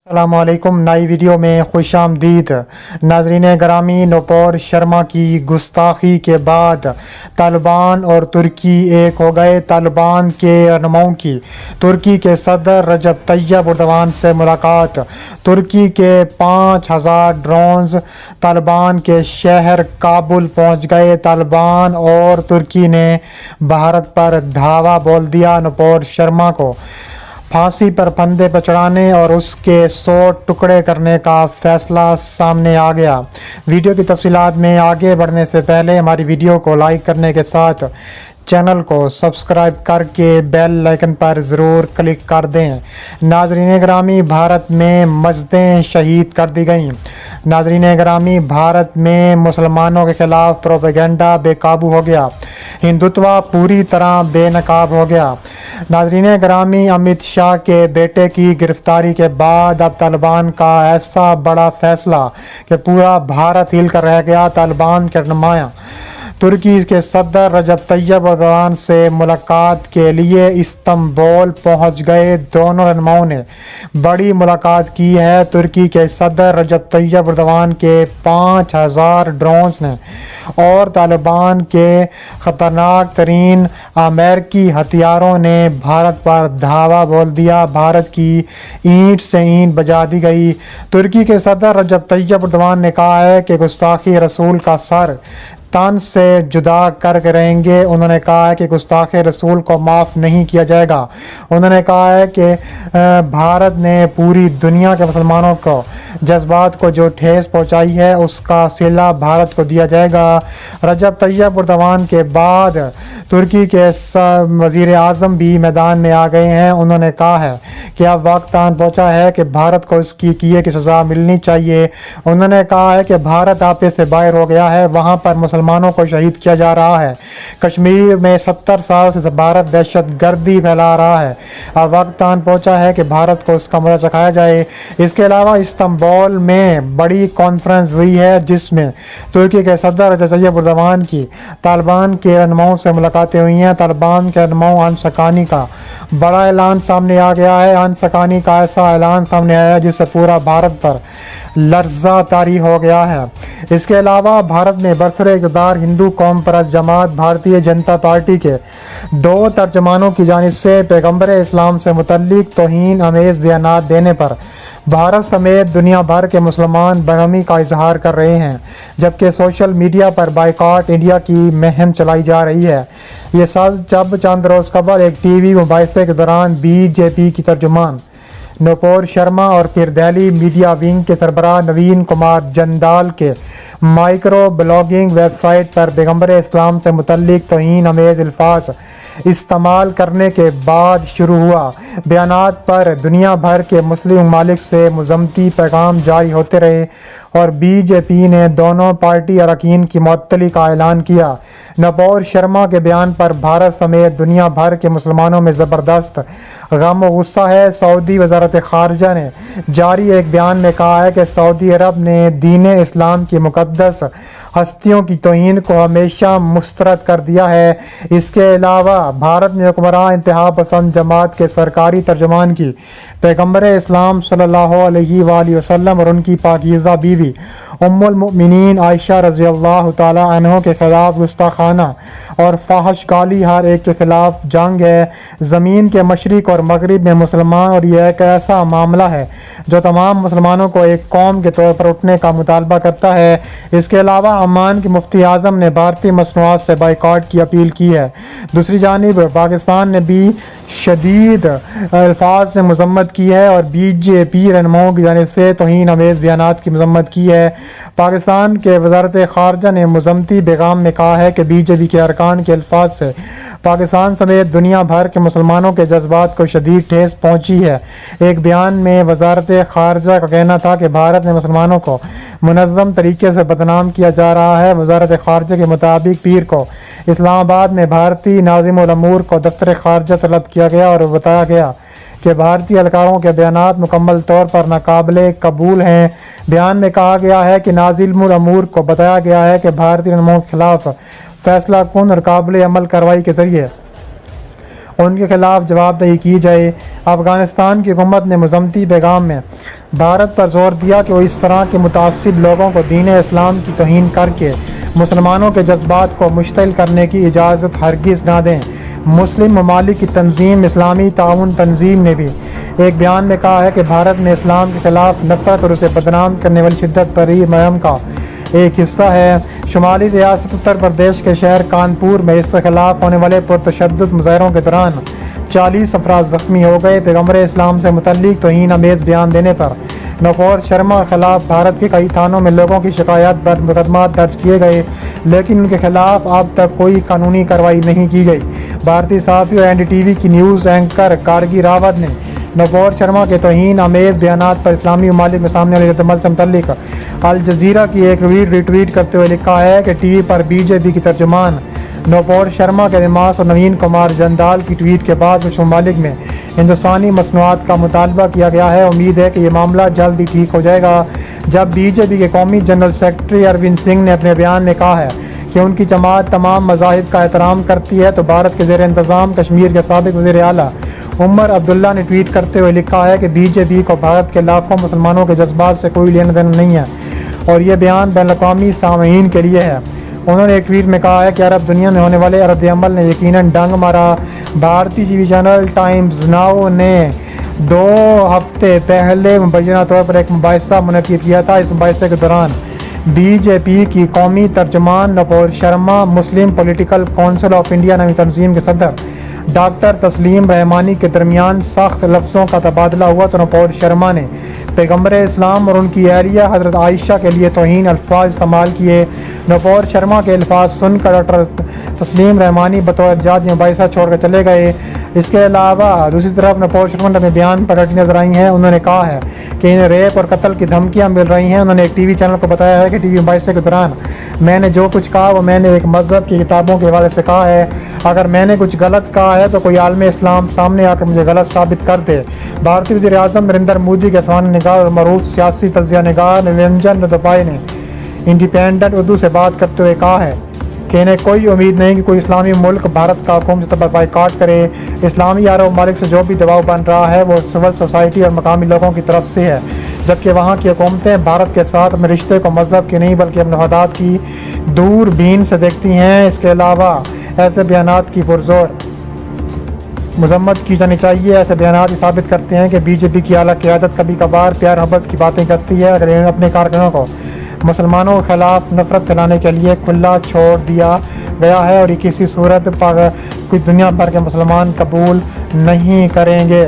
अस्सलाम वालेकुम। नई वीडियो में खुश आमदीद। नाजरीन ग्रामी, नूपुर शर्मा की गुस्ताखी के बाद तालिबान और तुर्की एक हो गए। तालिबान के रहनुमाओं की तुर्की के सदर रजब तैयब एर्दोगान से मुलाकात। तुर्की के 5000 ड्रोन्स तालिबान के शहर काबुल पहुंच गए। तालिबान और तुर्की ने भारत पर धावा बोल दिया। नूपुर शर्मा को फांसी पर फंदे पर चढ़ाने और उसके 100 टुकड़े करने का फैसला सामने आ गया। वीडियो की तफसीलात में आगे बढ़ने से पहले हमारी वीडियो को लाइक करने के साथ चैनल को सब्सक्राइब करके बेल आइकन पर ज़रूर क्लिक कर दें। नाजरीन ग्रामी, भारत में मस्जिदें शहीद कर दी गईं। नाजरीन ग्रामी, भारत में मुसलमानों के खिलाफ प्रोपेगेंडा बेकाबू हो गया। हिंदुत्व पूरी तरह बेनकाब हो गया। नाजरीन ग्रामी, अमित शाह के बेटे की गिरफ्तारी के बाद अब तालिबान का ऐसा बड़ा फैसला कि पूरा भारत हिल कर रह गया। तालिबान के नुमाया तुर्की के सदर रजब तैयब एर्दोगान से मुलाकात के लिए इस्तांबुल पहुंच गए। दोनों रहनुमाओं ने बड़ी मुलाकात की है। तुर्की के सदर रजब तैयब एर्दोगान के 5000 ड्रोन्स ने और तालिबान के ख़तरनाक तरीन अमेरिकी हथियारों ने भारत पर धावा बोल दिया। भारत की ईंट से ईंट बजा दी गई। तुर्की के सदर रजब तैयब एर्दोगान ने कहा है कि गुस्ताखी रसूल का सर तन से जुदा करके रहेंगे। उन्होंने कहा है कि गुस्ताखे रसूल को माफ़ नहीं किया जाएगा। उन्होंने कहा है कि भारत ने पूरी दुनिया के मुसलमानों को जज्बात को जो ठेस पहुंचाई है उसका सिला भारत को दिया जाएगा। रजब तैयब एर्दोगान के बाद तुर्की के वज़ीर आज़म भी मैदान में आ गए हैं। उन्होंने कहा है कि अब वक्त आन पहुंचा है कि भारत को इसकी किए की सज़ा मिलनी चाहिए। उन्होंने कहा है कि भारत आपे से बाहर हो गया है, वहाँ पर मुसलमानों को शहीद किया जा रहा है। कश्मीर में 70 साल से भारत दहशत गर्दी फैला रहा है। अब वक्त आन पहुंचा है कि भारत को उसका मजा चखाया जाए। इसके अलावा इस्तांबुल में बड़ी कॉन्फ्रेंस हुई है जिसमें तुर्की के सदर रजब तैयब एर्दोगान की तालिबान के रहनुमाओं से मुलाकातें हुई हैं। तालिबान के रहनुमाओं अनस हक्कानी का बड़ा ऐलान सामने आ गया है। अनस हक्कानी का ऐसा ऐलान सामने आया जिससे पूरा भारत पर लर्जा तारी हो गया है। इसके अलावा भारत में बरसरे इक़्तिदार हिंदू कौम परस्त जमात भारतीय जनता पार्टी के 2 तर्जमानों की जानिब से पैगम्बर इस्लाम से मुतल्लिक तौहीन आमेज़ बयानात देने पर भारत समेत दुनिया भर के मुसलमान बरहमी का इजहार कर रहे हैं, जबकि सोशल मीडिया पर बाइकॉट इंडिया की मुहिम चलाई जा रही है। ये जब चंद रोज़ कबल एक टीवी मुबाहिसे के दौरान बीजेपी की तर्जुमान नूपुर शर्मा और फिर दिल्ली मीडिया विंग के सरबराह नवीन कुमार जंदाल के माइक्रो ब्लॉगिंग वेबसाइट पर पैगम्बर इस्लाम से मुतल्लिक तौहीन आमेज़ अल्फाज इस्तेमाल करने के बाद शुरू हुआ। बयानात पर दुनिया भर के मुस्लिम ममालिक से मुज़म्मती पैगाम जारी होते रहे और बीजेपी ने दोनों पार्टी अरकान की मुअत्तली का ऐलान किया। नूपुर शर्मा के बयान पर भारत समेत दुनिया भर के मुसलमानों में ज़बरदस्त गम व गुस्सा है। सऊदी वज़ारत ख़ारिजा ने जारी एक बयान में कहा है कि सऊदी अरब ने दीन इस्लाम की मुक़द्दस हस्तियों की तौहीन को हमेशा मुस्तरद कर दिया है। इसके अलावा भारत में हुक्मरान इंतहा पसंद जमात के सरकारी तर्जुमान की पैगम्बर इस्लाम सल्लल्लाहु अलैहि वसल्लम और उनकी पाकीज़ा बीवी उम्मुल मुमिनीन आयशा रज़ी अल्लाह तआला अन्हा के खिलाफ गुस्ताखाना और फाहिश गाली हर एक के खिलाफ जंग है। ज़मीन के मशरिक़ और मगरिब में मुसलमान और यह एक ऐसा मामला है जो तमाम मुसलमानों को एक कौम के तौर पर उठने का मुतालबा करता है। इसके अलावा अमान के मुफ्ती आज़म ने भारतीय मसनूआत से बाइकॉट की अपील की है। दूसरी जानिब पाकिस्तान ने भी शदीद अल्फाज में मजम्मत की है और बीजेपी रहनुमाओं की जानिब से तौहीन आमेज़ बयानात की मजम्मत की है। पाकिस्तान के वज़ारत ख़ारिजा ने मुज़म्मती पैगाम में कहा है कि बीजेपी के अरकान के अल्फाज से पाकिस्तान समेत दुनिया भर के मुसलमानों के जज्बात को शदीद ठेस पहुँची है। एक बयान में वज़ारत ख़ारिजा का कहना था कि भारत में मुसलमानों को मुनज़्ज़म तरीके से बदनाम किया जा रहा है। वज़ारत ख़ारिजा के मुताबिक पीर को इस्लामाबाद में भारतीय नाज़िमुल अमूर को दफ्तर ख़ारिजा तलब किया गया और बताया गया कि भारतीय एहलकारों के बयानात मुकम्मल तौर पर नाकाबिले कबूल हैं। बयान में कहा गया है कि नाज़िमुल अमूर को बताया गया है कि भारतीय रहनुमाओं के खिलाफ फैसला कुन और काबिल अमल कार्रवाई के ज़रिए ان کے خلاف جواب دہی کی جائے۔ افغانستان کی حکومت نے مذمتی پیغام میں بھارت پر زور دیا کہ وہ اس طرح کے متعصب لوگوں کو دین اسلام کی توہین کر کے مسلمانوں کے جذبات کو مشتعل کرنے کی اجازت ہرگز نہ دیں۔ مسلم ممالک کی تنظیم اسلامی تعاون تنظیم نے بھی ایک بیان میں کہا ہے کہ بھارت میں اسلام کے خلاف نفرت اور اسے بدنام کرنے والی شدت پسند مہم کا ایک حصہ ہے۔ شمالی ریاست اتر پردیش کے شہر کانپور میں اس کے خلاف ہونے والے پرتشدد مظاہروں کے دوران 40 افراد زخمی ہو گئے۔ پیغمبر اسلام سے متعلق توہین آمیز بیان دینے پر نپور شرما کے خلاف بھارت کے کئی تھانوں میں لوگوں کی شکایات پر مقدمات درج کیے گئے، لیکن ان کے خلاف اب تک کوئی قانونی کارروائی نہیں کی گئی۔ بھارتی صحافی اور NDTV کی نیوز اینکر کارگی راوت نے نپور شرما کے توہین آمیز بیانات پر اسلامی ممالک میں سامنے والے رد عمل سے متعلق الجزیرہ کی ایک ریٹویٹ کرتے ہوئے لکھا ہے کہ ٹی وی پر BJP کی ترجمان نپور شرما کے نماز اور نوین کمار جندال کی ٹویٹ کے بعد کچھ ممالک میں ہندوستانی مصنوعات کا مطالبہ کیا گیا ہے۔ امید ہے کہ یہ معاملہ جلد ہی ٹھیک ہو جائے گا۔ جب BJP کے قومی جنرل سیکرٹری اروند سنگھ نے اپنے بیان میں کہا ہے کہ ان کی جماعت تمام مذاہب کا احترام کرتی ہے، تو بھارت کے زیر انتظام کشمیر کے سابق وزیر اعلیٰ عمر عبداللہ نے ٹویٹ کرتے ہوئے لکھا ہے کہ BJP کو بھارت کے لاکھوں مسلمانوں کے جذبات سے کوئی لینا دینا نہیں ہے اور یہ بیان بین الاقوامی سامعین کے لیے ہے۔ انہوں نے ایک ٹویٹ میں کہا ہے کہ عرب دنیا میں ہونے والے رد عمل نے یقیناً ڈنگ مارا۔ بھارتی T V channel Times now نے 2 ہفتے پہلے مبینہ طور پر ایک مباحثہ منعقد کیا تھا۔ اس مباحثے کے دوران BJP کی قومی ترجمان نپور شرما، مسلم پولیٹیکل کونسل آف انڈیا نامی تنظیم کے صدر ڈاکٹر تسلیم رحمانی کے درمیان سخت لفظوں کا تبادلہ ہوا، تو نپور شرما نے پیغمبر اسلام اور ان کی اہلیہ حضرت عائشہ کے لیے توہین الفاظ استعمال کیے۔ نپور شرما کے الفاظ سن کر ڈاکٹر تسلیم رحمانی بطور جج مباحثہ چھوڑ کر چلے گئے۔ اس کے علاوہ دوسری طرف نپور شرما نے اپنے بیان پر ڈٹی نظر آئی ہیں۔ انہوں نے کہا ہے کہ انہیں ریپ اور قتل کی دھمکیاں مل رہی ہیں۔ انہوں نے ایک TV چینل کو بتایا ہے کہ TV مباحثے کے دوران میں نے جو کچھ کہا وہ میں نے ایک مذہب کی کتابوں کے حوالے سے کہا ہے۔ اگر میں نے کچھ غلط کہا ہے تو کوئی عالم اسلام سامنے آ کر مجھے غلط ثابت کر دے۔ بھارتی وزیر اعظم نریندر مودی کے سوانح نگار اور معروف سیاسی تجزیہ نگار نرنجن رودھاپائے نے انڈیپینڈنٹ اردو سے بات کرتے ہوئے کہا ہے کہ انہیں کوئی امید نہیں کہ کوئی اسلامی ملک بھارت کا قومی سطح پر بائیکاٹ کرے۔ اسلامی عرب ممالک سے جو بھی دباؤ بن رہا ہے وہ سول سوسائٹی اور مقامی لوگوں کی طرف سے ہے، جبکہ وہاں کی حکومتیں بھارت کے ساتھ اپنے رشتے کو مذہب کی نہیں بلکہ اپنے مفادات کی دور بین سے دیکھتی ہیں۔ اس کے علاوہ ایسے بیانات کی پرزور مذمت کی جانی چاہیے۔ ایسے بیانات یہ ثابت کرتے ہیں کہ BJP کی اعلیٰ قیادت کبھی کبھار پیار محبت کی باتیں کرتی ہے، اگر انہیں اپنے کارکنوں کو مسلمانوں کے خلاف نفرت پھیلانے کے لیے کھلا چھوڑ دیا گیا ہے اور یہ کسی صورت پر کچھ دنیا بھر کے مسلمان قبول نہیں کریں گے۔